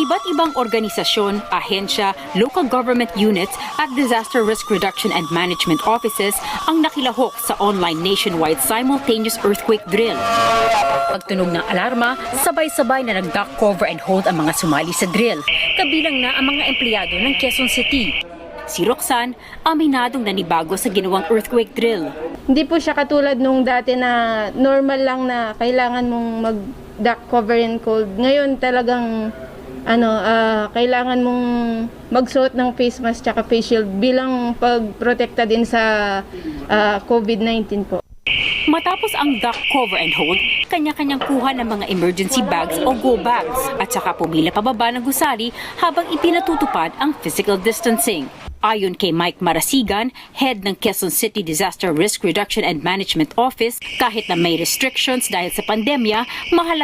Iba't ibang organisasyon, ahensya, local government units at disaster risk reduction and management offices ang nakilahok sa online nationwide simultaneous earthquake drill. Pagtunog ng alarma, sabay-sabay na nag-duck cover and hold ang mga sumali sa drill, kabilang na ang mga empleyado ng Quezon City. Si Roxanne, aminadong nanibago sa ginawang earthquake drill. Hindi po siya katulad nung dati na normal lang na kailangan mong mag-duck cover and hold. Ngayon talagang kailangan mong magsuot ng face mask at face shield bilang pagprotekta din sa COVID-19 po. Matapos ang duck cover and hold, kanya-kanyang kuha ng mga emergency bags o go bags at saka pumila pababa ng gusali habang ipinatutupad ang physical distancing. Ayon kay Mike Marasigan, head ng Quezon City Disaster Risk Reduction and Management Office, kahit na may restrictions dahil sa pandemya, mahalaga